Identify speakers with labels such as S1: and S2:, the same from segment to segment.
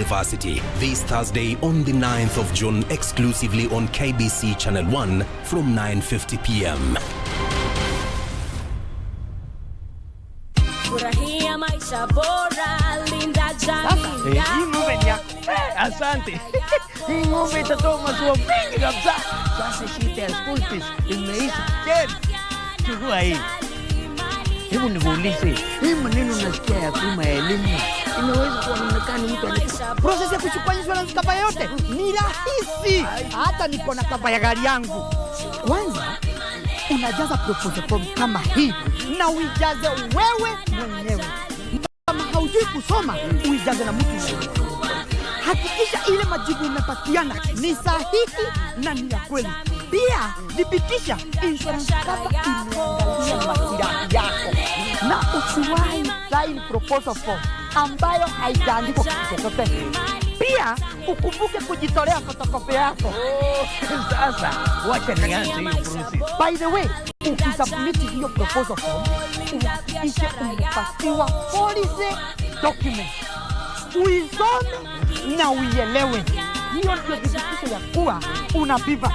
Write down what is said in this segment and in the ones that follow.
S1: University this Thursday on the 9th of June exclusively on KBC Channel 1 from 9:50 p.m.
S2: Hii ng'ombe ni yako. Asante. Hii ng'ombe itatoa maziwa mengi kabisa. Sasa shida ya school fees imeisha tena. Chukua hii. Hebu nikuulize, hii maneno nasikia ya bima ya elimu inaweza kuonekana mtu anachukua process ya kuchukua insurance cover yote ni rahisi. Hata niko na cover ya gari yangu. Kwanza unajaza proposal form kama hii na uijaze wewe mwenyewe. Kama haujui kusoma, uijaze na mtu mwingine. Hakikisha ile majibu umepatiana ni sahihi na ni ya kweli. Pia thibitisha insurance cover imeangalia maslahi yako. Na usiwahi sign proposal form ambayo haijaandikwa kitu chochote. Pia ukumbuke kujitolea photocopy yako. Sasa wacha nianze hiyo process. By the way, ukisubmit hiyo proposal form, uhakikishe umepatiwa policy document. Uisome na uielewe. Hiyo ndio thibitisho ya kuwa unapiva.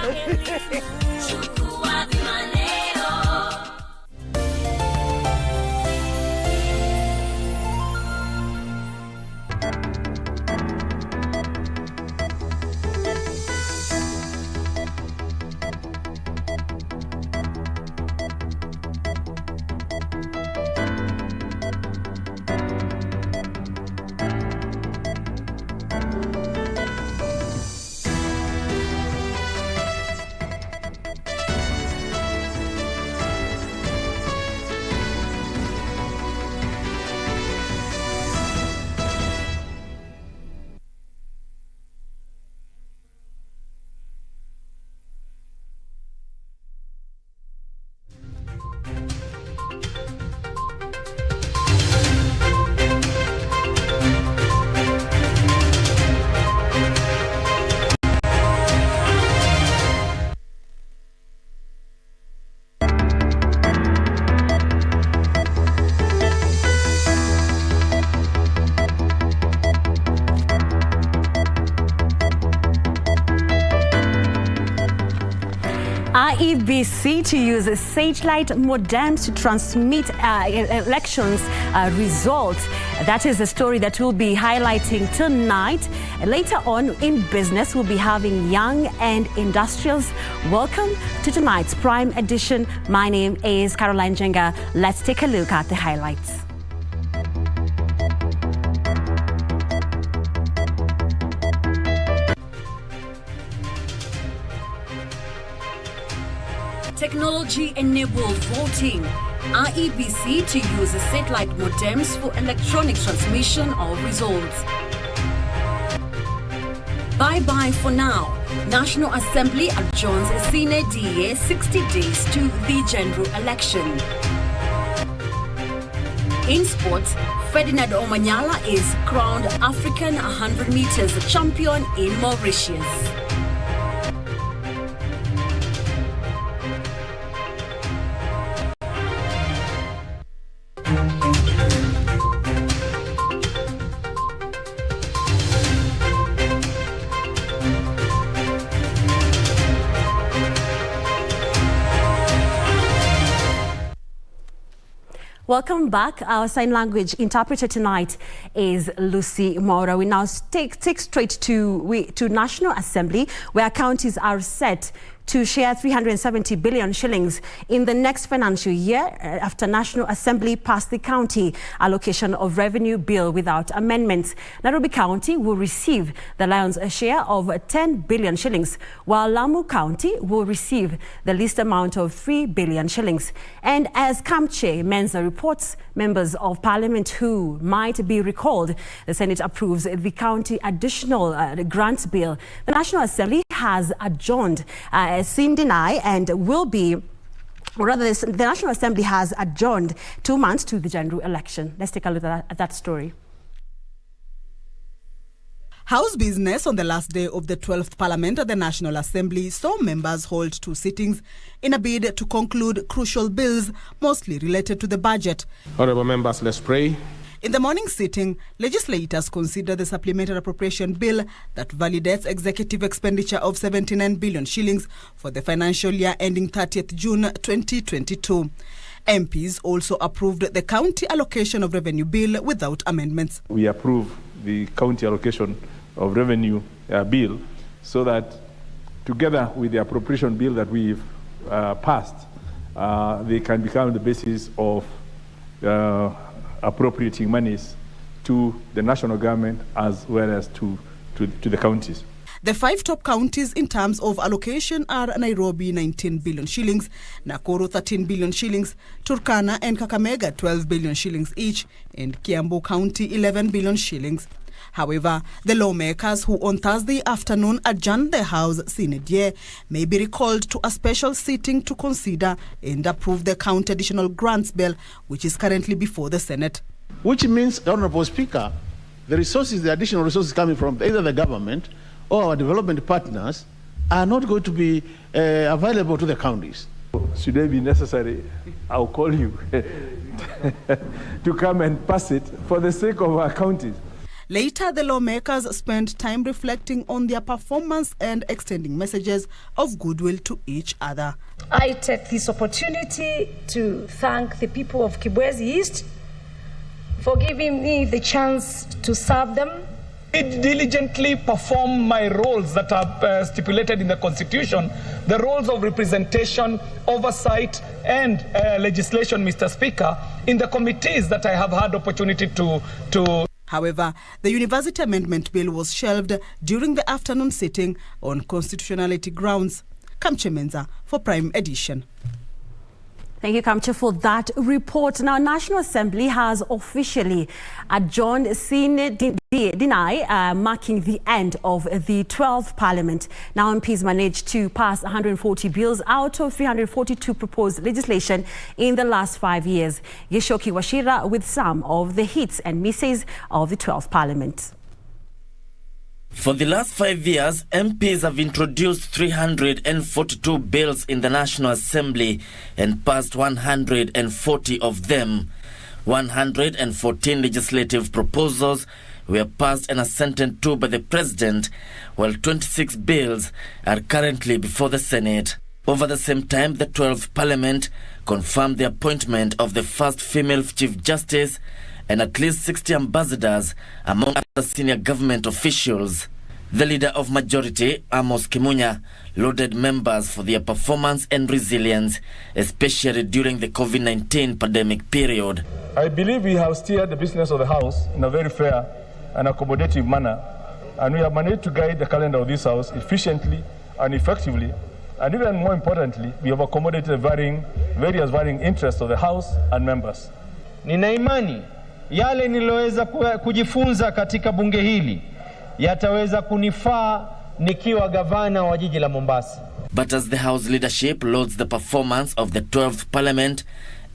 S3: IEBC to use satellite modems to transmit elections results. That is a story that we'll be highlighting tonight. Later on in business, we'll be having Young and Industrious. Welcome to tonight's Prime Edition. My name is Njenga. Let's take a look at the highlights. Technology-enabled voting. IEBC to use satellite modems for electronic transmission of results. Bye-bye for now. National Assembly adjourns sine die 60 days to the general election. In sports, Ferdinand Omanyala is crowned African 100 meters champion in Mauritius. Welcome back. Our sign language interpreter tonight is Lucy Maura. We now take straight to National Assembly, where counties are set to share 370 billion shillings in the next financial year after National Assembly passed the county allocation of revenue bill without amendments. Nairobi County will receive the lion's share of 10 billion shillings, while Lamu County will receive the least amount of 3 billion shillings. And as Kamche Menza reports, members of parliament who might be recalled, the Senate approves the county additional grants bill. The National Assembly has adjourned Sindinai and will be, or rather the National Assembly has adjourned 2 months to the general election. Let's take a look at that story.
S4: House business on the last day of the 12th Parliament at the National Assembly saw members hold 2 sittings in a bid to conclude crucial bills, mostly related to the budget.
S5: Honourable members, let's pray.
S4: In the morning sitting, legislators considered the supplementary appropriation bill that validates executive expenditure of 79 billion shillings for the financial year ending 30th June 2022. MPs also approved the county allocation of revenue bill without amendments.
S5: We approve the county allocation of revenue bill so that together with the appropriation bill that we've passed, they can become the basis of appropriating monies to the national government as well as to the counties.
S4: The 5 top counties in terms of allocation are Nairobi 19 billion shillings, Nakuru 13 billion shillings, Turkana and Kakamega 12 billion shillings each, and Kiambu County 11 billion shillings. However, the lawmakers who on Thursday afternoon adjourned the House sine die may be recalled to a special sitting to consider and approve the county additional grants bill, which is currently before the Senate.
S6: Which means, Honorable Speaker, the additional resources coming from either the government or our development partners are not going to be available to the counties.
S5: Should it be necessary, I'll call you to come and pass it for the sake of our counties.
S4: Later, the lawmakers spent time reflecting on their performance and extending messages of goodwill to each other.
S7: I take this opportunity to thank the people of Kibwezi East for giving me the chance to serve them.
S8: I diligently perform my roles that are stipulated in the Constitution, the roles of representation, oversight, and legislation, Mr. Speaker, in the committees that I have had opportunity to.
S4: However, the University Amendment Bill was shelved during the afternoon sitting on constitutionality grounds. Kamche Menza for Prime Edition.
S3: Thank you, Kamche, for that report. Now, National Assembly has officially adjourned sine die, marking the end of the 12th Parliament. Now, MPs managed to pass 140 bills out of 342 proposed legislation in the last 5 years. Yeshoki Washira with some of the hits and misses of the 12th Parliament.
S9: For the last 5 years, MPs have introduced 342 bills in the National Assembly and passed 140 of them. 114 legislative proposals were passed and assented to by the President, while 26 bills are currently before the Senate. Over the same time, the 12th Parliament confirmed the appointment of the first female Chief Justice and at least 60 ambassadors among other senior government officials. The leader of majority, Amos Kimunya, lauded members for their performance and resilience, especially during the COVID-19 pandemic period.
S5: I believe we have steered the business of the House in a very fair and accommodative manner, and we have managed to guide the calendar of this House efficiently and effectively, and even more importantly, we have accommodated the various varying interests of the House and members.
S10: Nina imani yale niloweza kujifunza katika bunge hili yataweza kunifaa nikiwa gavana wa jiji la Mombasa.
S9: But as the House leadership lauds the performance of the 12th Parliament,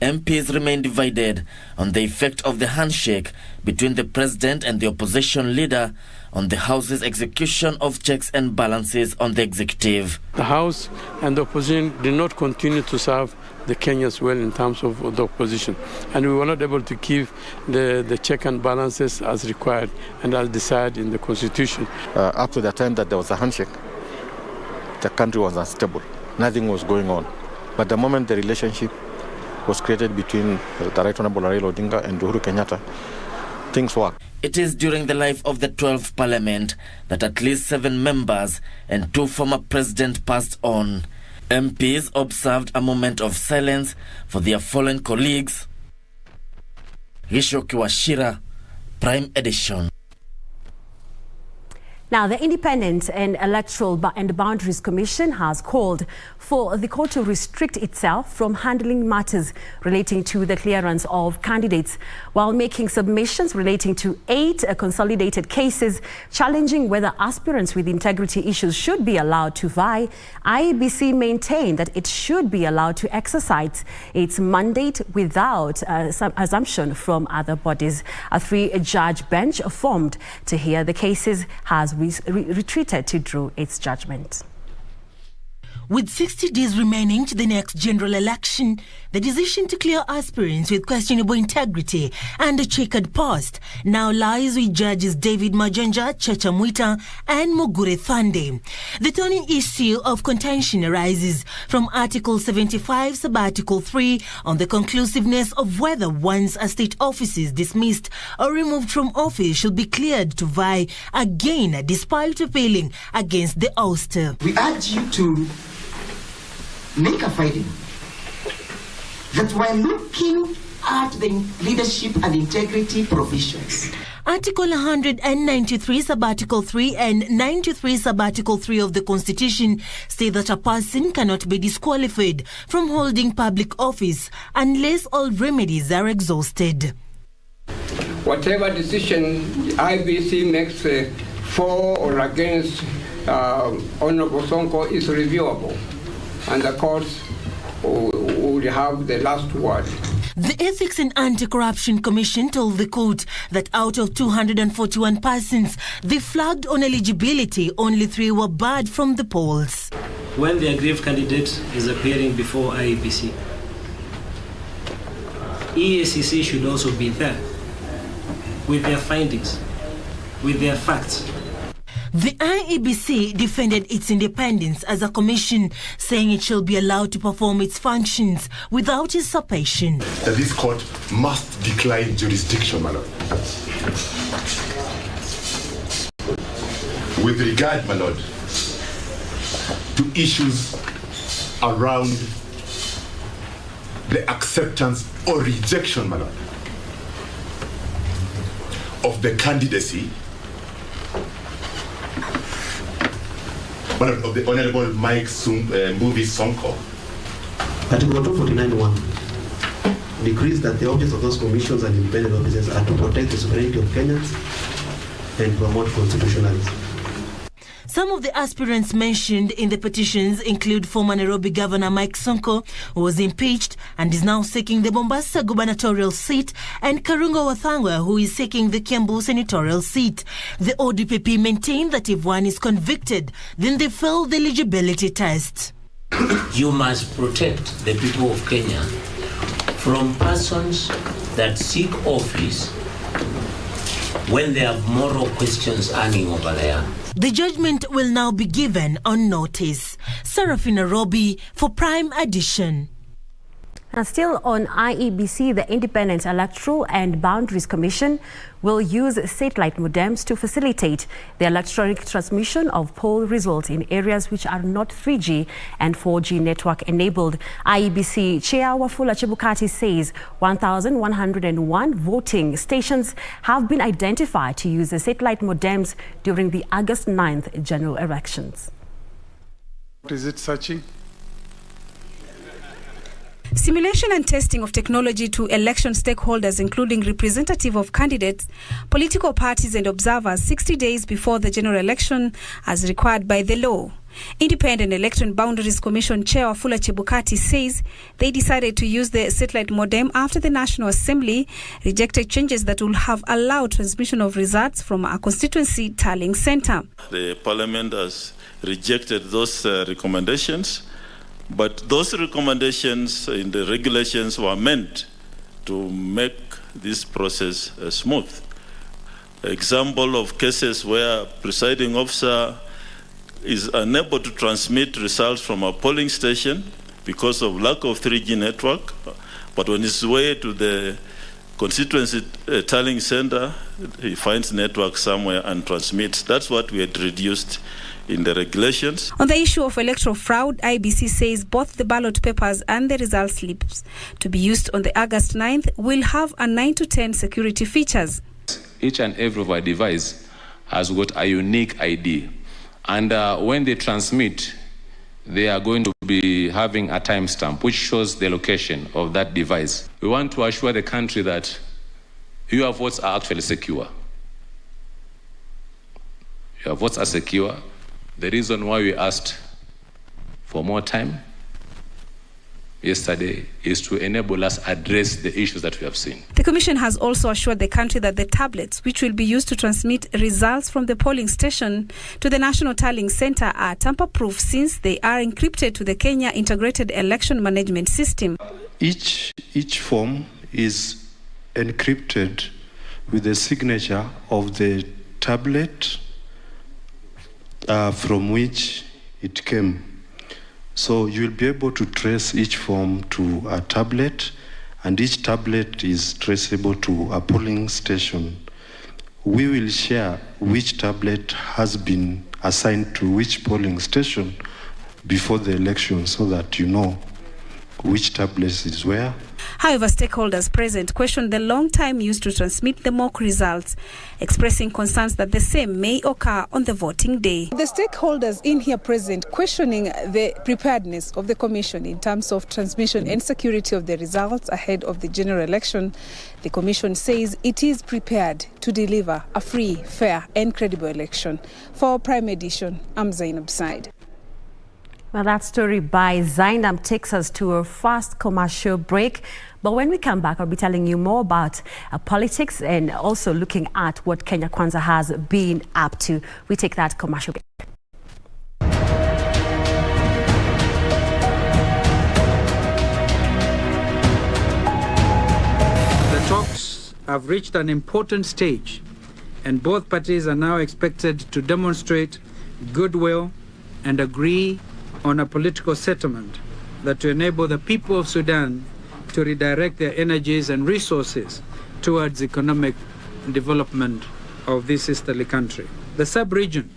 S9: MPs remain divided on the effect of the handshake between the President and the opposition leader on the House's execution of checks and balances on the executive.
S11: The House and the opposition did not continue to serve the Kenyans well in terms of the opposition, and we were not able to keep the check and balances as required and as decided in the Constitution.
S6: Up to the time that there was a handshake, the country was unstable. Nothing was going on. But the moment the relationship was created between the Right Honorable Raila Odinga and Uhuru Kenyatta, things worked.
S9: It is during the life of the 12th Parliament that at least 7 members and 2 former presidents passed on. MPs observed a moment of silence for their fallen colleagues. Yeshoki Washira, Prime Edition.
S3: Now, the Independent and Electoral and Boundaries Commission has called for the court to restrict itself from handling matters relating to the clearance of candidates, while making submissions relating to 8 consolidated cases challenging whether aspirants with integrity issues should be allowed to vie. IEBC maintained that it should be allowed to exercise its mandate without some assumption from other bodies. A 3-judge bench formed to hear the cases has retreated to draw its judgment.
S12: With 60 days remaining to the next general election, the decision to clear aspirants with questionable integrity and a checkered past now lies with Judges David Majanja, Chacha Mwita and Mugure Thande. The thorny issue of contention arises from Article 75, Sub-Article 3 on the conclusiveness of whether once a state office is dismissed or removed from office should be cleared to vie again despite appealing against the ouster.
S13: We urge you to make a finding that while looking at the leadership and integrity provisions,
S12: Article 193 Sub-Article 3 and 93 Sub-Article 3 of the Constitution state that a person cannot be disqualified from holding public office unless all remedies are exhausted.
S14: Whatever decision IEBC makes for or against Honorable Sonko is reviewable, and the courts will have the last word.
S12: The Ethics and Anti-Corruption Commission told the court that out of 241 persons they flagged on eligibility, only 3 were barred from the polls.
S15: When the aggrieved candidate is appearing before IEBC, EACC should also be there with their findings, with their facts.
S12: The IEBC defended its independence as a commission, saying it shall be allowed to perform its functions without usurpation.
S16: That this court must decline jurisdiction, my lord. With regard, my lord, to issues around the acceptance or rejection, my lord, of the candidacy of the Honorable Mike Mbuvi Sonko.
S17: Article 249(1) decrees that the objects of those commissions and independent officers are to protect the sovereignty of Kenyans and promote constitutionalism.
S12: Some of the aspirants mentioned in the petitions include former Nairobi Governor Mike Sonko, who was impeached and is now seeking the Mombasa gubernatorial seat, and Karungo Wathangwa, who is seeking the Kiambu senatorial seat. The ODPP maintained that if one is convicted, then they failed the eligibility test.
S18: You must protect the people of Kenya from persons that seek office when they have moral questions hanging over there.
S12: The judgment will now be given on notice. Serafina Robi for Prime Edition.
S3: And still on IEBC, the Independent Electoral and Boundaries Commission will use satellite modems to facilitate the electronic transmission of poll results in areas which are not 3G and 4G network enabled. IEBC Chair Wafula Chebukati says 1,101 voting stations have been identified to use the satellite modems during the August 9th general elections.
S19: What is it searching?
S20: Simulation and testing of technology to election stakeholders, including representative of candidates, political parties and observers 60 days before the general election as required by the law. Independent Electoral Boundaries Commission Chair Wafula Chebukati says they decided to use the satellite modem after the National Assembly rejected changes that will have allowed transmission of results from a constituency tallying center.
S21: The Parliament has rejected those recommendations. But those recommendations in the regulations were meant to make this process smooth. Example of cases where presiding officer is unable to transmit results from a polling station because of lack of 3G network, but on his way to the constituency tallying center, he finds network somewhere and transmits. That's what we had reduced in the regulations.
S20: On the issue of electoral fraud, IEBC says both the ballot papers and the result slips to be used on the August 9th will have a 9 to 10 security features.
S22: Each and every of our device has got a unique ID. And when they transmit, they are going to be having a timestamp which shows the location of that device. We want to assure the country that your votes are actually secure. Your votes are secure. The reason why we asked for more time yesterday is to enable us address the issues that we have seen.
S20: The Commission has also assured the country that the tablets, which will be used to transmit results from the polling station to the National Tallying Centre, are tamper-proof since they are encrypted to the Kenya Integrated Election Management System.
S1: Each form is encrypted with the signature of the tablet from which it came. So you'll be able to trace each form to a tablet, and each tablet is traceable to a polling station. We will share which tablet has been assigned to which polling station before the election so that you know which tablet is where.
S20: However, stakeholders present questioned the long time used to transmit the mock results, expressing concerns that the same may occur on the voting day.
S2: The stakeholders in here present questioning the preparedness of the Commission in terms of transmission and security of the results ahead of the general election. The Commission says it is prepared to deliver a free, fair and credible election. For Prime Edition, I'm Zainab Said.
S3: Well, that story by Zainab takes us to a fast commercial break. But when we come back, I'll be telling you more about politics and also looking at what Kenya Kwanza has been up to. We take that commercial break.
S23: The talks have reached an important stage, and both parties are now expected to demonstrate goodwill and agree on a political settlement that to enable the people of Sudan to redirect their energies and resources towards economic development of this sisterly country. The sub-region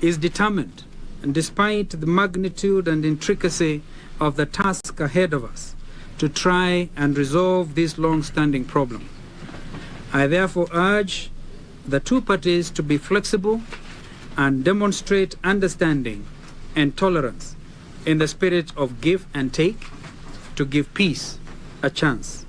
S23: is determined, and despite the magnitude and intricacy of the task ahead of us, to try and resolve this long-standing problem. I therefore urge the two parties to be flexible and demonstrate understanding and tolerance in the spirit of give and take to give peace a chance.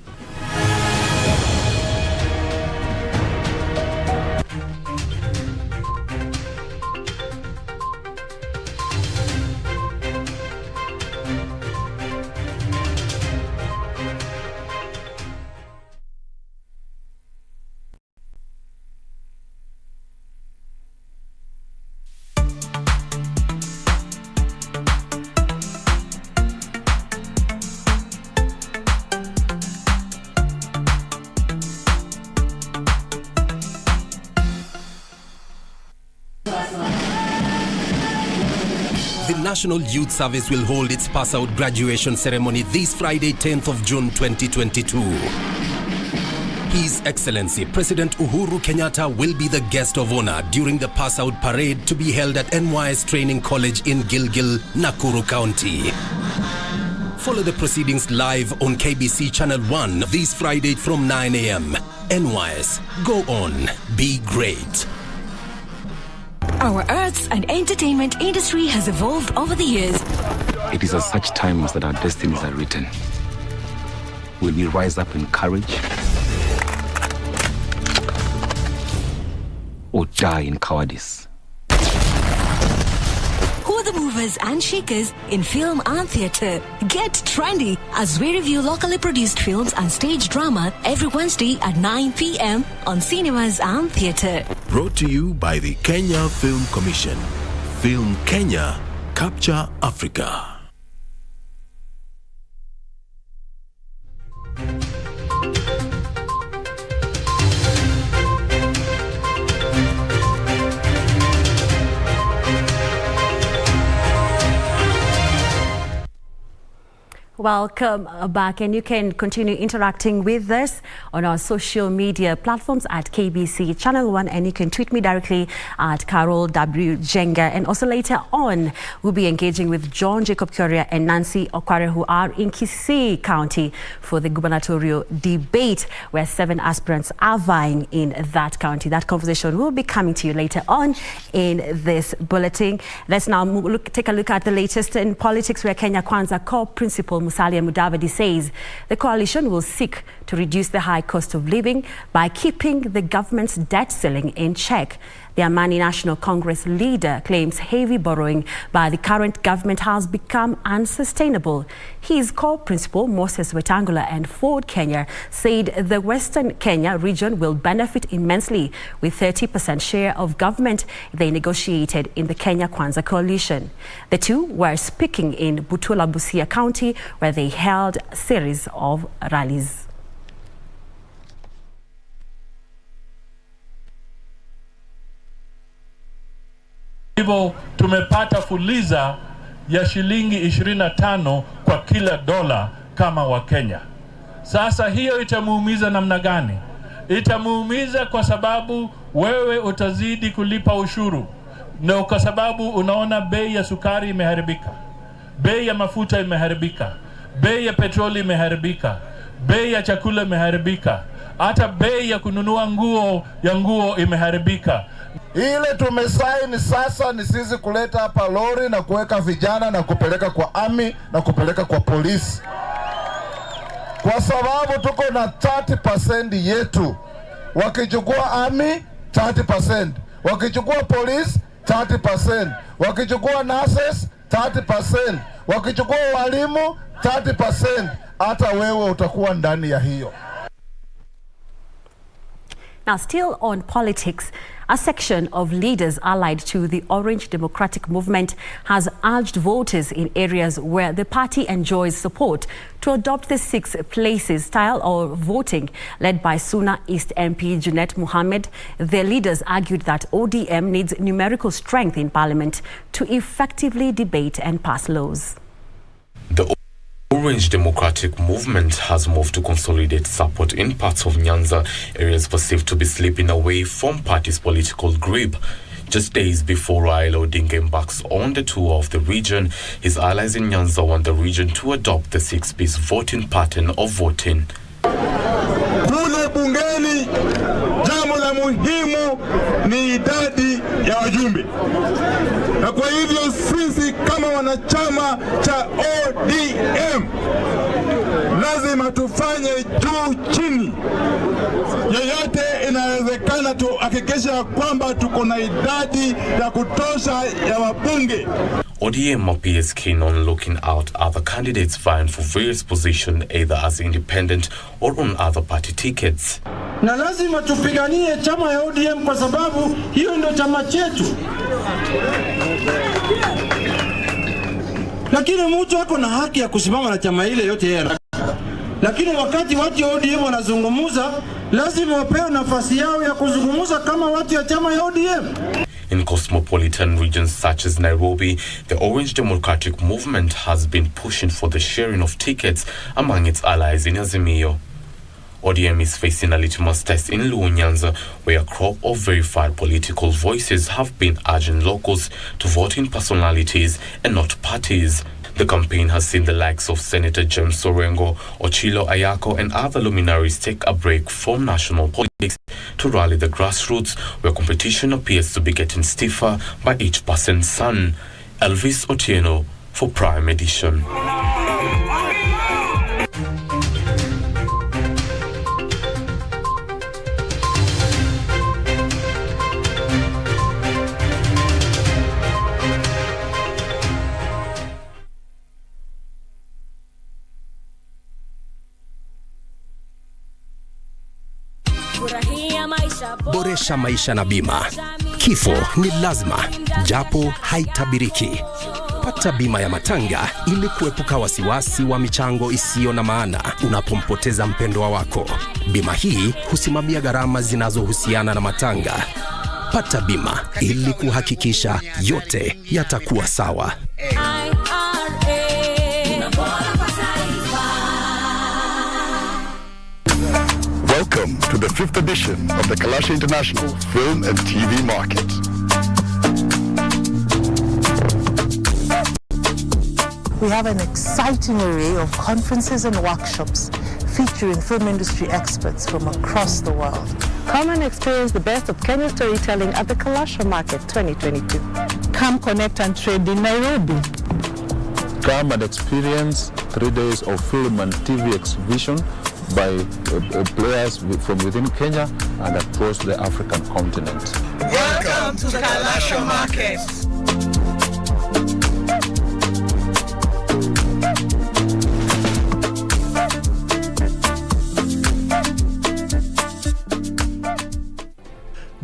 S24: The National Youth Service will hold its pass-out graduation ceremony this Friday, 10th of June 2022. His Excellency President Uhuru Kenyatta will be the guest of honor during the pass-out parade to be held at NYS Training College in Gilgil, Nakuru County. Follow the proceedings live on KBC Channel 1 this Friday from 9 a.m. NYS, go on, be great.
S25: Our arts and entertainment industry has evolved over the years.
S26: It is at such times that our destinies are written. Will we rise up in courage or die in cowardice?
S25: Who are the movers and shakers in film and theatre? Get trendy as we review locally produced films and stage drama every Wednesday at 9 p.m. on Cinemas and Theatre.
S27: Brought to you by the Kenya Film Commission. Film Kenya, Capture Africa.
S3: Welcome back, and you can continue interacting with us on our social media platforms at KBC Channel 1, and you can tweet me directly at Carol W. Njenga. And also later on, we'll be engaging with John Jacob Kuria and Nancy Okware, who are in Kisii County for the gubernatorial debate, where 7 aspirants are vying in that county. That conversation will be coming to you later on in this bulletin. Let's now take a look at the latest in politics, where Kenya Kwanza core principal Musalia Mudavadi says the coalition will seek to reduce the high cost of living by keeping the government's debt ceiling in check. The Amani National Congress leader claims heavy borrowing by the current government has become unsustainable. His core principal, Moses Wetangula and Ford Kenya, said the Western Kenya region will benefit immensely with 30% share of government they negotiated in the Kenya Kwanza coalition. The two were speaking in Butula, Busia County, where they held a series of rallies.
S4: Hivyo tumepata fuliza ya shilingi 25 kwa kila dola kama wa Kenya. Sasa hiyo itamuumiza namna gani? Itamuumiza kwa sababu wewe utazidi kulipa ushuru. Na kwa sababu unaona bei ya sukari imeharibika. Bei ya mafuta imeharibika. Bei ya petroli imeharibika. Bei ya chakula imeharibika. Hata bei ya kununua nguo imeharibika.
S5: Ile tumesaini sasa ni sisi kuleta hapa lori na kuweka vijana na kupeleka kwa army na kupeleka kwa polisi. Kwa sababu tuko na 30% yetu. Wakichukua army 30%, wakichukua police 30%, wakichukua nurses 30%, wakichukua walimu 30%, hata wewe utakuwa ndani ya hiyo.
S3: Now, still on politics, a section of leaders allied to the Orange Democratic Movement has urged voters in areas where the party enjoys support to adopt the 6 places style of voting led by Suna East MP Junet Mohammed. The leaders argued that ODM needs numerical strength in parliament to effectively debate and pass laws.
S6: The Orange Democratic Movement has moved to consolidate support in parts of Nyanza, areas perceived to be slipping away from party's political grip. Just days before Raila Odinga embarks on the tour of the region, his allies in Nyanza want the region to adopt the 6-piece voting pattern of voting.
S5: Kule bungeni, jambo la muhimu ni idadi ya wajumbe. Na kwa hivyo sisi kama wanachama cha ODM lazima tufanye juu chini. Yeyote inawezekana tuhakikisha kwamba tuko na idadi ya kutosha ya wabunge.
S6: ODM appears keen on looking out other candidates vying for various positions either as independent or on other party tickets.
S5: Na lazima tupiganie chama ya ODM kwa sababu hiyo ndio chama chetu. Lakini mtu ako na haki ya kusimama na chama ile yote yeye. Lakini wakati watu wa ODM wanazungumza, lazima wapewe nafasi yao ya kuzungumza kama watu ya chama ya ODM.
S6: In cosmopolitan regions such as Nairobi, the Orange Democratic Movement has been pushing for the sharing of tickets among its allies in Azimio. ODM is facing a litmus test in Luo Nyanza, where a crop of verified political voices have been urging locals to vote in personalities and not parties. The campaign has seen the likes of Senator James Sorengo, Ochilo Ayako and other luminaries take a break from national politics to rally the grassroots, where competition appears to be getting stiffer by each person's son. Elvis Otieno for Prime Edition.
S24: Boresha maisha na bima. Kifo ni lazima, japo haitabiriki. Pata bima ya matanga ili kuepuka wasiwasi wa michango isiyo na maana unapompoteza mpendwa wako. Bima hii husimamia gharama zinazohusiana na matanga. Pata bima ili kuhakikisha yote yatakuwa sawa.
S7: Welcome to the 5th edition of the Kalasha International Film and TV Market.
S8: We have an exciting array of conferences and workshops featuring film industry experts from across the world.
S10: Come and experience the best of Kenyan storytelling at the Kalasha Market 2022.
S8: Come connect and trade in Nairobi.
S7: Come and experience 3 days of film and TV exhibition by players from within Kenya and across the African continent.
S11: Welcome
S9: Welcome to the Kalasha market.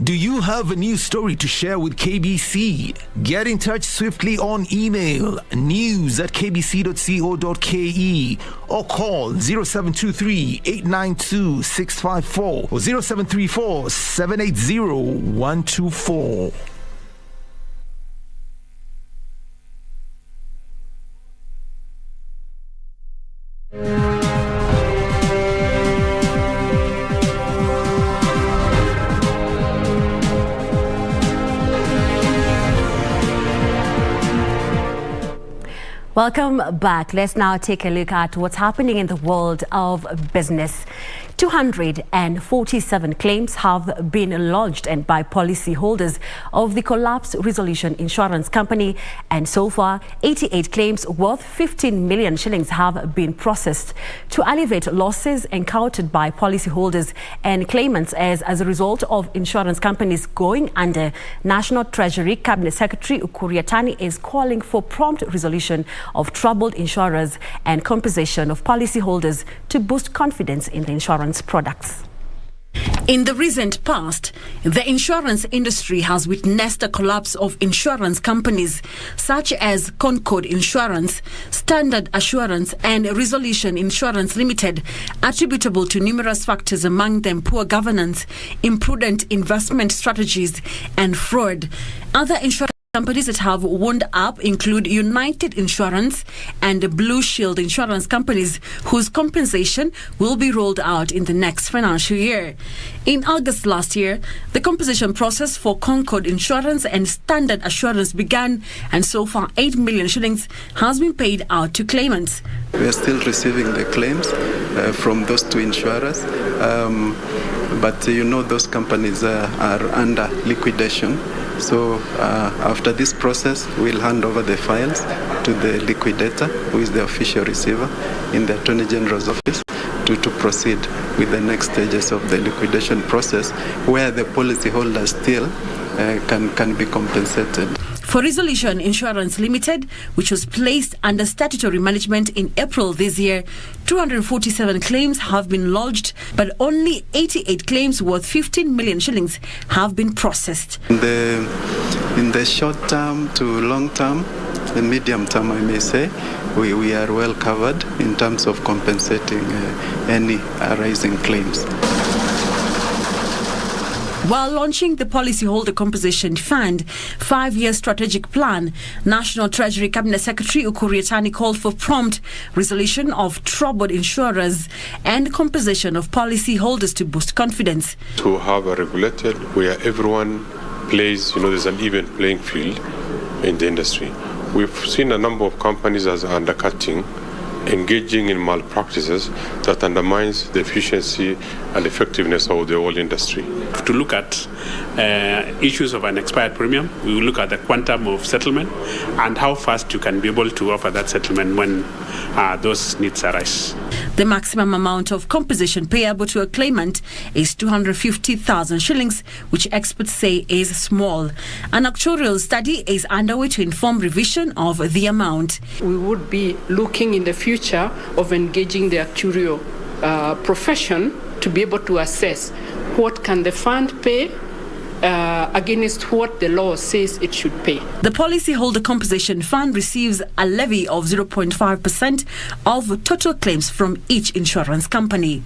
S11: Do you have a news story to share with KBC? Get in touch swiftly on email news@kbc.co.ke or call 0723 892 654 or 0734 780 124.
S3: Welcome back. Let's now take a look at what's happening in the world of business. 247 claims have been lodged and by policyholders of the Collapse Resolution Insurance Company, and so far 88 claims worth 15 million shillings have been processed to alleviate losses encountered by policyholders and claimants as a result of insurance companies going under. National Treasury Cabinet Secretary Ukur Yatani is calling for prompt resolution of troubled insurers and compensation of policyholders to boost confidence in the insurance products.
S13: In the recent past, the insurance industry has witnessed a collapse of insurance companies such as Concord Insurance, Standard Assurance and Resolution Insurance Limited, attributable to numerous factors, among them poor governance, imprudent investment strategies and fraud. Other insurance companies that have wound up include United Insurance and Blue Shield Insurance companies, whose compensation will be rolled out in the next financial year. In August last year, the compensation process for Concord Insurance and Standard Assurance began, and so far 8 million shillings has been paid out to claimants.
S14: We are still receiving the claims from those two insurers, but those companies are under liquidation. So after this process, we'll hand over the files to the liquidator, who is the official receiver in the Attorney General's office, to proceed with the next stages of the liquidation process, where the policyholders still can be compensated.
S13: For Resolution Insurance Limited, which was placed under statutory management in April this year, 247 claims have been lodged, but only 88 claims worth 15 million shillings have been processed.
S14: In the short term to long term, the medium term, I may say, we are well covered in terms of compensating any arising claims.
S13: While launching the Policyholder Compensation Fund 5-year strategic plan, National Treasury Cabinet Secretary Ukur Yatani called for prompt resolution of troubled insurers and compensation of policyholders to boost confidence.
S15: To have a regulated where everyone plays, there's an even playing field in the industry. We've seen a number of companies as undercutting, engaging in malpractices that undermines the efficiency and effectiveness of the whole industry.
S16: To look at issues of an expired premium, we will look at the quantum of settlement and how fast you can be able to offer that settlement when those needs arise.
S13: The maximum amount of compensation payable to a claimant is 250,000 shillings, which experts say is small. An actuarial study is underway to inform revision of the amount.
S17: We would be looking in the future of engaging the actuarial profession to be able to assess what can the fund pay against what the law says it should pay.
S13: The Policyholder Compensation Fund receives a levy of 0.5% of total claims from each insurance company.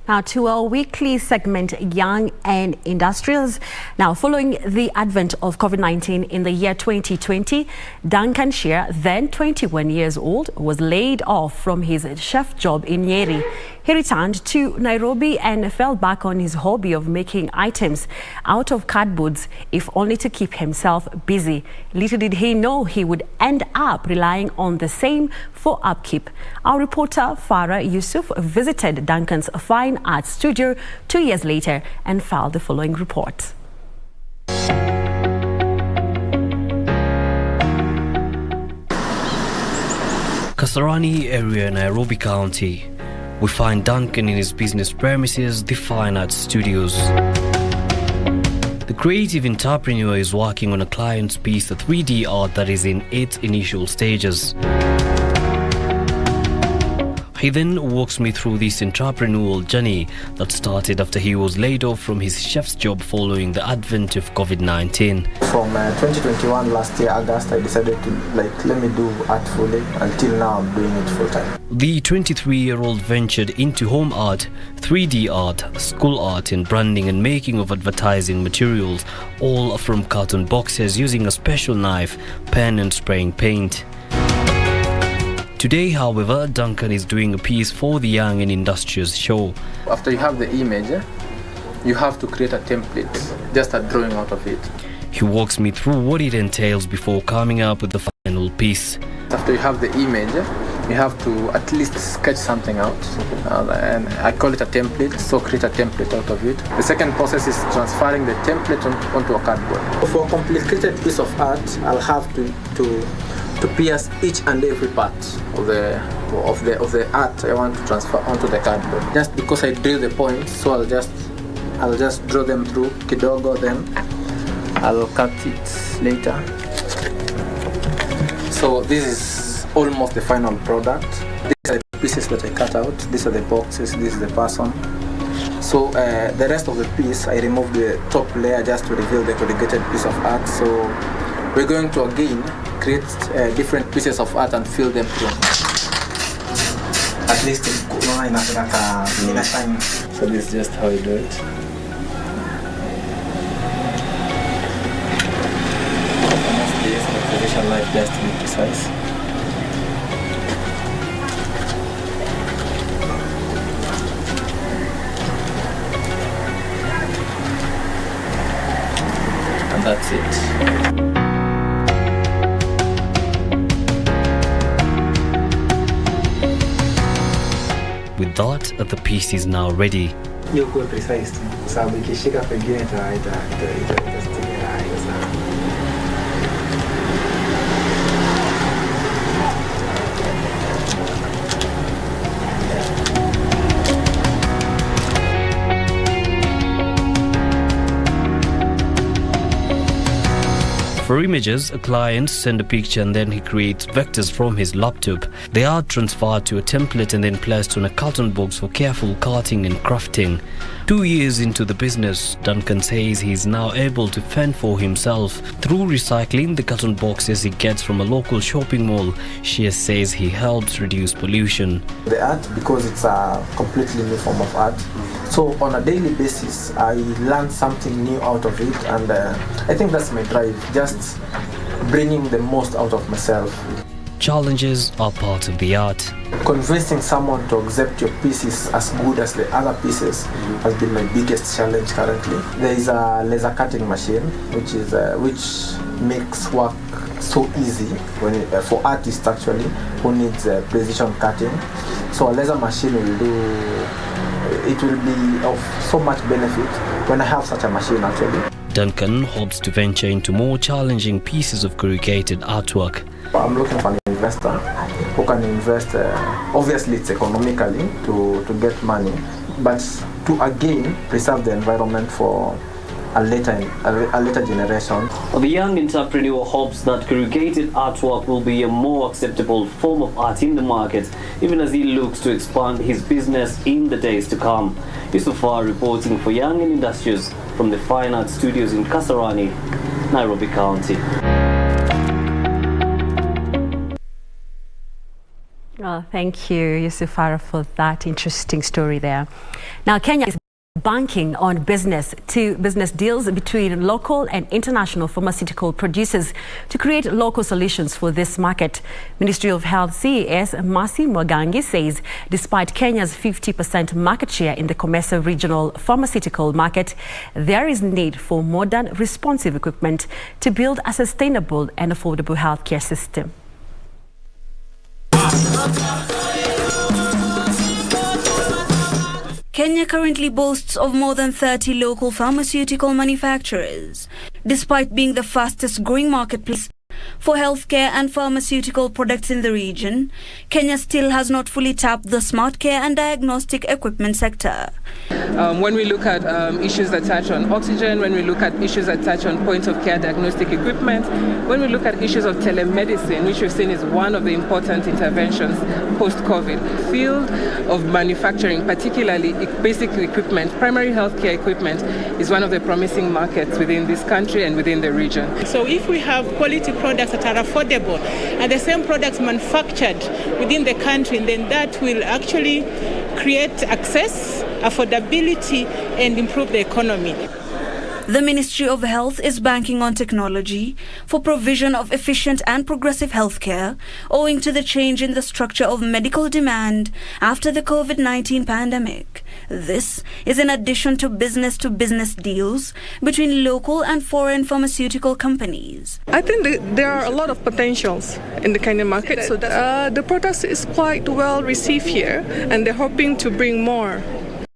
S3: Now to our weekly segment, Young and Industrious. Now, following the advent of COVID-19 in the year 2020, Duncan Shear, then 21 years old, was laid off from his chef job in Nyeri. He returned to Nairobi and fell back on his hobby of making items out of cardboards, if only to keep himself busy. Little did he know he would end up relying on the same for upkeep. Our reporter Farah Yusuf visited Duncan's fine arts studio 2 years later and filed the following report.
S28: Kasarani area, Nairobi County. We find Duncan in his business premises, the Fine Arts Studios. creative entrepreneur is working on a client's piece of 3D art that is in its initial stages. He then walks me through this entrepreneurial journey that started after he was laid off from his chef's job following the advent of COVID-19.
S1: From 2021, last year, August, I decided to let me do art fully. Until now, I'm doing it full time.
S28: The 23-year-old ventured into home art, 3D art, school art and branding and making of advertising materials, all from carton boxes using a special knife, pen and spraying paint. Today, however, Duncan is doing a piece for the Young and Industrious show.
S1: After you have the image, you have to create a template, just a drawing out of it.
S28: He walks me through what it entails before coming up with the final piece.
S1: After you have the image, you have to at least sketch something out, and I call it a template, so create a template out of it. The second process is transferring the template onto a cardboard. For a complicated piece of art, I'll have to pierce each and every part of the art I want to transfer onto the cardboard. Just because I drill the points, so I'll just draw them through kidogo, then I'll cut it later. So this is almost the final product. These are the pieces that I cut out. These are the boxes. This is the person. So the rest of the piece, I removed the top layer just to reveal the corrugated piece of art. So we're going to again create different pieces of art and fill them through. At least in a time. So this is just how I do it. Position life just to be precise. And that's it.
S28: With that, the piece is now ready.
S1: You're quite precise. So we can shake up again.
S28: For images, a client sends a picture and then he creates vectors from his laptop. They are transferred to a template and then placed on a carton box for careful cutting and crafting. 2 years into the business, Duncan says he is now able to fend for himself through recycling the carton boxes he gets from a local shopping mall. She says he helps reduce pollution.
S1: The art, because it's a completely new form of art, so on a daily basis I learn something new out of it, and I think that's my drive, just bringing the most out of myself.
S28: Challenges are part of the art.
S1: Convincing someone to accept your pieces as good as the other pieces has been my biggest challenge currently. There is a laser cutting machine which makes work so easy for artists actually who needs precision cutting. So a laser machine will be of so much benefit when I have such a machine actually.
S28: Duncan hopes to venture into more challenging pieces of corrugated artwork.
S1: I'm looking for an investor who can invest, obviously it's economically to get money, but to again preserve the environment for a later generation.
S28: The young entrepreneur hopes that corrugated artwork will be a more acceptable form of art in the market, even as he looks to expand his business in the days to come. Yusufar reporting for Young and Industrious from the Fine Arts Studios in Kasarani, Nairobi County.
S3: Well, thank you, Yusufara, for that interesting story there. Now, Kenya is banking on business deals between local and international pharmaceutical producers to create local solutions for this market. Ministry of Health CES Masi Mwagangi says despite Kenya's 50% market share in the Commercial regional pharmaceutical market, there is need for modern, responsive equipment to build a sustainable and affordable healthcare system.
S2: Kenya currently boasts of more than 30 local pharmaceutical manufacturers. Despite being the fastest growing marketplace, For healthcare and pharmaceutical products in the region, Kenya still has not fully tapped the smart care and diagnostic equipment sector.
S12: When we look at issues that touch on oxygen, when we look at issues that touch on point-of-care diagnostic equipment, when we look at issues of telemedicine, which we've seen is one of the important interventions post-COVID, field of manufacturing, particularly basic equipment, primary healthcare equipment, is one of the promising markets within this country and within the region.
S18: So if we have quality products that are affordable and the same products manufactured within the country, then that will actually create access, affordability, and improve the economy.
S2: The Ministry of Health is banking on technology for provision of efficient and progressive healthcare, owing to the change in the structure of medical demand after the COVID-19 pandemic. This is in addition to business-to-business deals between local and foreign pharmaceutical companies.
S19: I think there are a lot of potentials in the Kenyan market. So the product is quite well received here, and they're hoping to bring more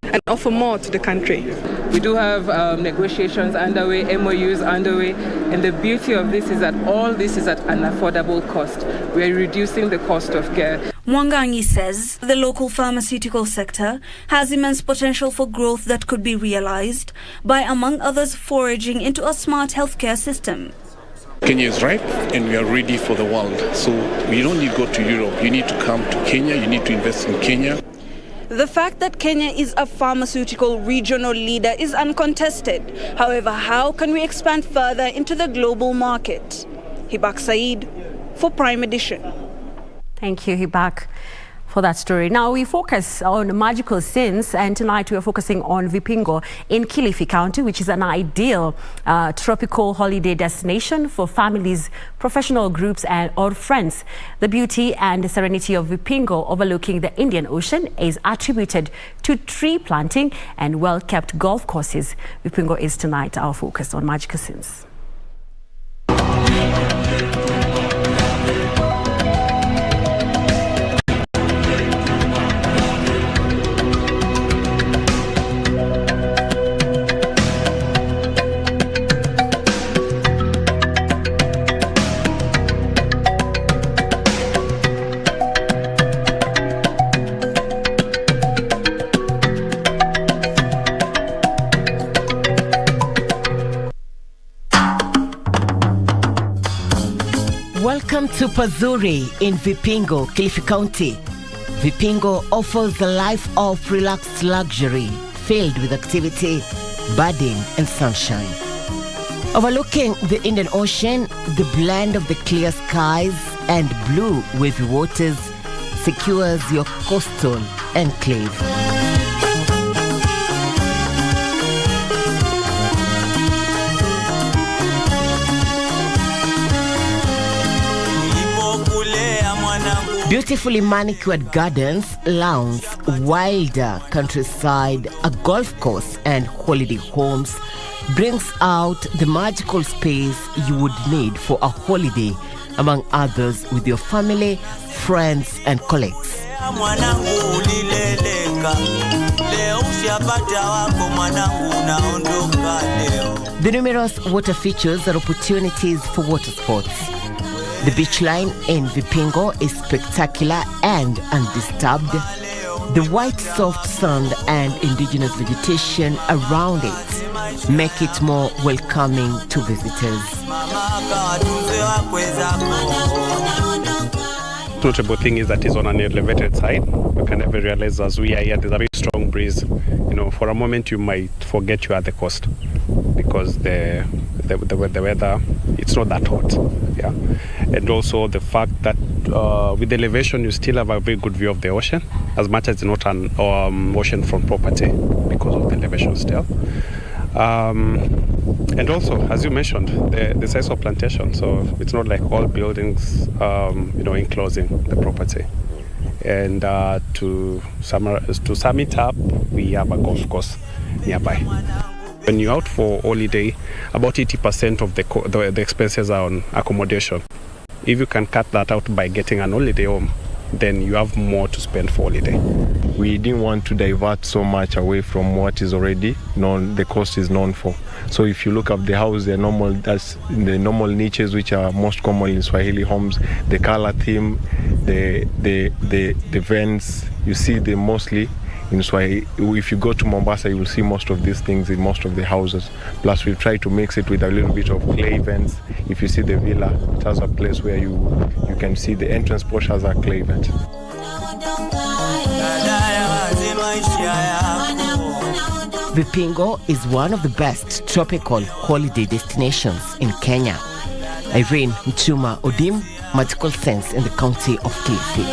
S19: and offer more to the country.
S12: We do have negotiations underway, MOUs underway, and the beauty of this is that all this is at an affordable cost. We are reducing the cost of care.
S2: Mwangangi says the local pharmaceutical sector has immense potential for growth that could be realized by, among others, foraging into a smart healthcare system.
S20: Kenya is ripe and we are ready for the world. So you don't need to go to Europe. You need to come to Kenya. You need to invest in Kenya.
S2: The fact that Kenya is a pharmaceutical regional leader is uncontested. However, how can we expand further into the global market? Hibak Said for Prime Edition.
S3: Thank you, Hibak, for that story. Now we focus on magical scenes, and tonight we are focusing on Vipingo in Kilifi County, which is an ideal tropical holiday destination for families, professional groups or friends. The beauty and serenity of Vipingo overlooking the Indian Ocean is attributed to tree planting and well-kept golf courses. Vipingo is tonight our focus on magical scenes.
S21: Welcome to Pazuri in Vipingo, Kilifi County. Vipingo offers a life of relaxed luxury filled with activity, budding and sunshine. Overlooking the Indian Ocean, the blend of the clear skies and blue wavy waters secures your coastal enclave. Beautifully manicured gardens, lawns, wilder countryside, a golf course and holiday homes brings out the magical space you would need for a holiday, among others with your family, friends and colleagues. The numerous water features are opportunities for water sports. The beach line in Vipingo is spectacular and undisturbed. The white soft sand and indigenous vegetation around it make it more welcoming to visitors.
S16: Notable thing is that it's on an elevated side. You can never realize as we are here, there's a very strong breeze. You know, for a moment you might forget you are at the coast because the weather, it's not that hot. Yeah, and also the fact that with the elevation you still have a very good view of the ocean, as much as it's not an oceanfront property because of the elevation still. And also, as you mentioned, the size of plantation, so it's not like all buildings, enclosing the property. And to sum it up, we have a golf course nearby. When you're out for holiday, about 80% of the expenses are on accommodation. If you can cut that out by getting an holiday home, then you have more to spend for holiday.
S22: We didn't want to divert so much away from what is already known, the coast is known for.
S4: So if you look up the house, they're normal, that's in the normal niches which are most common in Swahili homes. The color theme, the vents, you see them mostly in Swahili. If you go to Mombasa, you will see most of these things in most of the houses. Plus, we try to mix it with a little bit of clay vents. If you see the villa, it has a place where you can see the entrance porch has a clay vent.
S21: Vipingo is one of the best tropical holiday destinations in Kenya. Irene Mchuma Odim, Magical Sense in the county of Kilifi.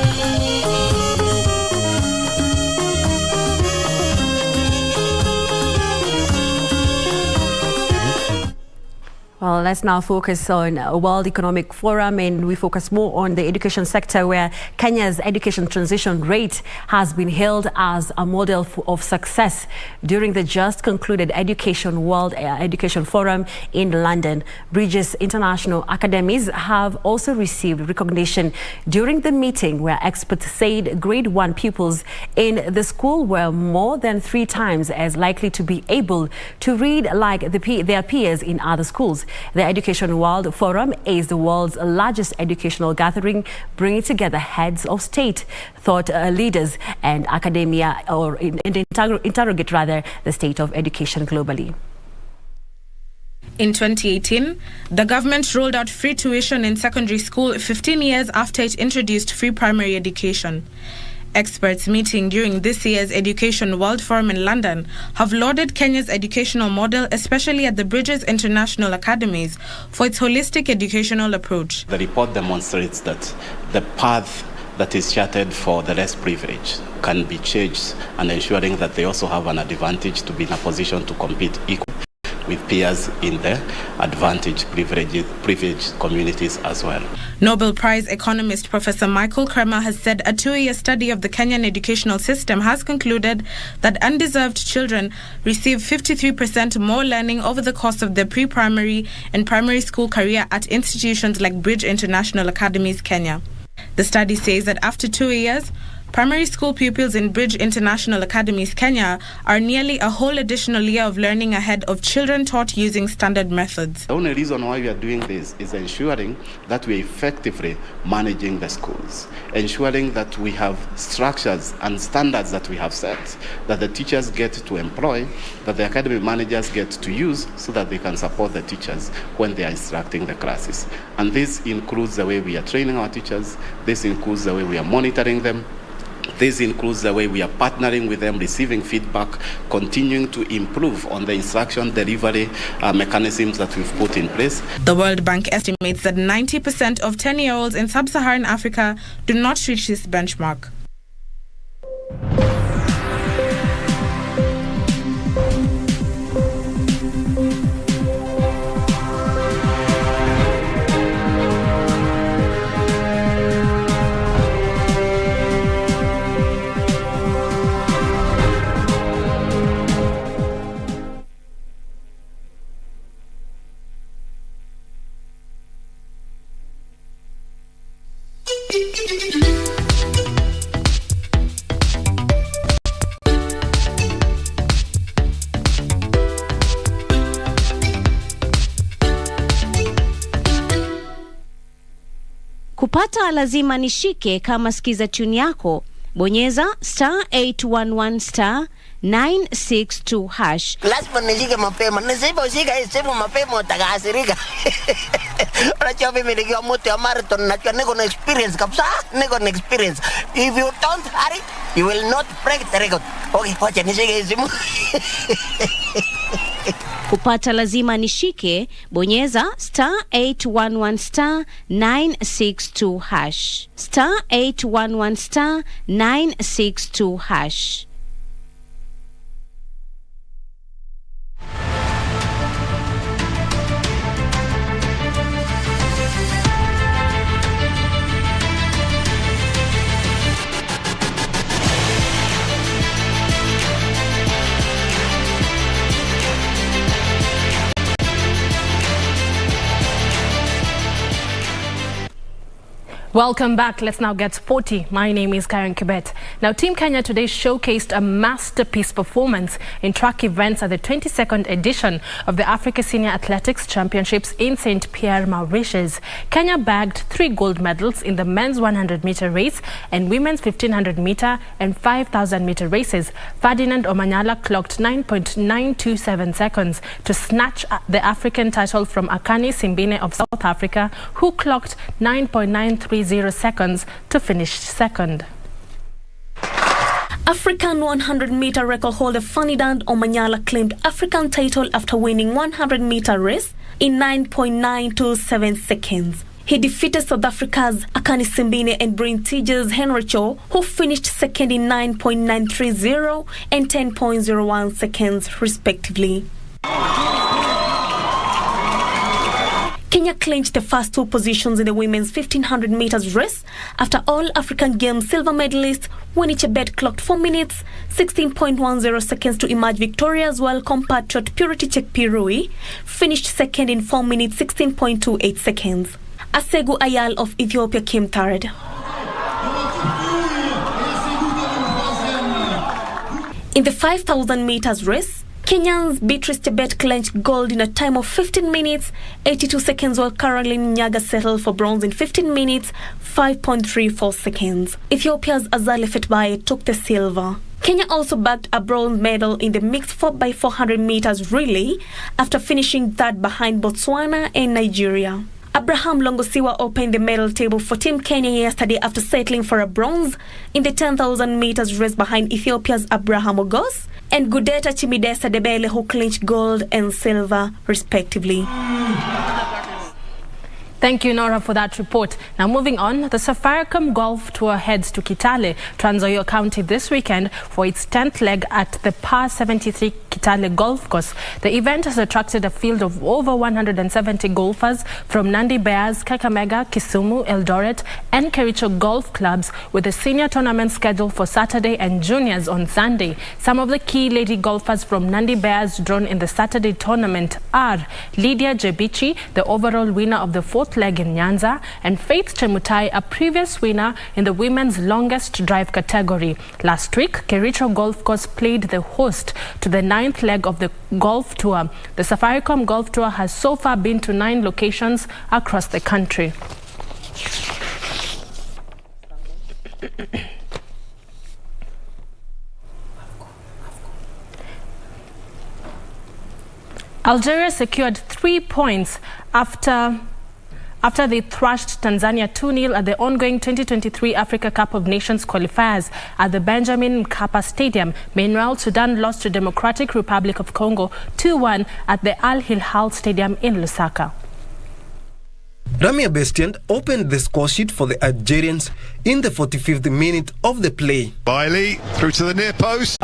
S3: Well, let's now focus on World Economic Forum, and we focus more on the education sector, where Kenya's education transition rate has been hailed as a model of success during the just concluded World Education Forum in London. Bridges International Academies have also received recognition during the meeting, where experts said grade 1 pupils in the school were more than 3 times as likely to be able to read like their peers in other schools. The Education World Forum is the world's largest educational gathering, bringing together heads of state, thought leaders, and academia, interrogate the state of education globally.
S5: In 2018, the government rolled out free tuition in secondary school 15 years after it introduced free primary education. Experts meeting during this year's Education World Forum in London have lauded Kenya's educational model, especially at the Bridges International Academies, for its holistic educational approach.
S6: The report demonstrates that the path that is charted for the less privileged can be changed, and ensuring that they also have an advantage to be in a position to compete equally with peers in the privileged communities as well.
S5: Nobel Prize economist Professor Michael Kremer has said a 2-year study of the Kenyan educational system has concluded that undeserved children receive 53% more learning over the course of their pre-primary and primary school career at institutions like Bridge International Academies, Kenya. The study says that after 2 years, primary school pupils in Bridge International Academies, Kenya, are nearly a whole additional year of learning ahead of children taught using standard methods.
S6: The only reason why we are doing this is ensuring that we are effectively managing the schools, ensuring that we have structures and standards that we have set, that the teachers get to employ, that the academy managers get to use, so that they can support the teachers when they are instructing the classes. And this includes the way we are training our teachers, this includes the way we are monitoring them, this includes the way we are partnering with them, receiving feedback, continuing to improve on the instruction delivery mechanisms that we've put in place.
S5: The World Bank estimates that 90% of 10-year-olds in sub-Saharan Africa do not reach this benchmark.
S22: Kupata lazima nishike. Kama sikiza tune yako, bonyeza *811 962 hash.
S23: Lazima nishike mapema. Nisiposhika hii simu mapema utakasirika. Unajua mimi nikiwa mtu ya marathon, najua niko na experience kabisa. Niko na experience. If you don't hurry, you will not break the record. Okay, wacha nishike hii simu.
S22: Kupata lazima nishike, bonyeza *811 962 hash. *811 962 hash.
S7: Welcome back. Let's now get sporty. My name is Karen Kibet. Now, Team Kenya today showcased a masterpiece performance in track events at the 22nd edition of the Africa Senior Athletics Championships in St. Pierre, Mauritius. Kenya bagged 3 gold medals in the men's 100-meter race and women's 1,500-meter and 5,000-meter races. Ferdinand Omanyala clocked 9.927 seconds to snatch the African title from Akani Simbine of South Africa, who clocked 9.930 seconds to finish second.
S8: African 100-meter record holder Ferdinand Omanyala claimed African title after winning 100-meter race in 9.927 seconds. He defeated South Africa's Akani Simbine and Brintige's Henry Cho, who finished second in 9.930 and 10.01 seconds respectively. Kenya clinched the first 2 positions in the women's 1,500 meters race after all African Games silver medalist Winnie Chebet clocked 4 minutes 16.10 seconds to emerge victorious, while compatriot Purity Chepkirui finished second in 4 minutes 16.28 seconds. Asegu Ayal of Ethiopia came third. In the 5,000 meters race, Kenyans Beatrice Chebet clinched gold in a time of 15 minutes 82 seconds, while Caroline Nyaga settled for bronze in 15 minutes 5.34 seconds. Ethiopia's Azali Fetbaye took the silver. Kenya also bagged a bronze medal in the mixed 4x400 meters relay after finishing third behind Botswana and Nigeria. Abraham Longosiwa opened the medal table for Team Kenya yesterday after settling for a bronze in the 10,000 meters race behind Ethiopia's Abraham Ogos and Gudeta Chimidesa Debele, who clinched gold and silver respectively.
S7: Thank you, Nora, for that report. Now, moving on, the Safaricom Golf Tour heads to Kitale, Trans Nzoia County this weekend for its 10th leg at the Par 73 Kitale Golf Course. The event has attracted a field of over 170 golfers from Nandi Bears, Kakamega, Kisumu, Eldoret and Kericho golf clubs, with a senior tournament scheduled for Saturday and juniors on Sunday. Some of the key lady golfers from Nandi Bears drawn in the Saturday tournament are Lydia Jebichi, the overall winner of the 4th leg in Nyanza, and Faith Chemutai, a previous winner in the women's longest drive category. Last week, Kericho Golf Course played the host to the 9th leg of the golf tour. The Safaricom Golf Tour has so far been to 9 locations across the country. Algeria secured 3 points after they thrashed Tanzania 2-0 at the ongoing 2023 Africa Cup of Nations qualifiers at the Benjamin Mkapa Stadium. Meanwhile, Sudan lost to Democratic Republic of Congo 2-1 at the Al Hilal Stadium in Lusaka.
S9: Ramia Bestian opened the score sheet for the Algerians in the 45th minute of the play.
S10: Bailey through to the near post.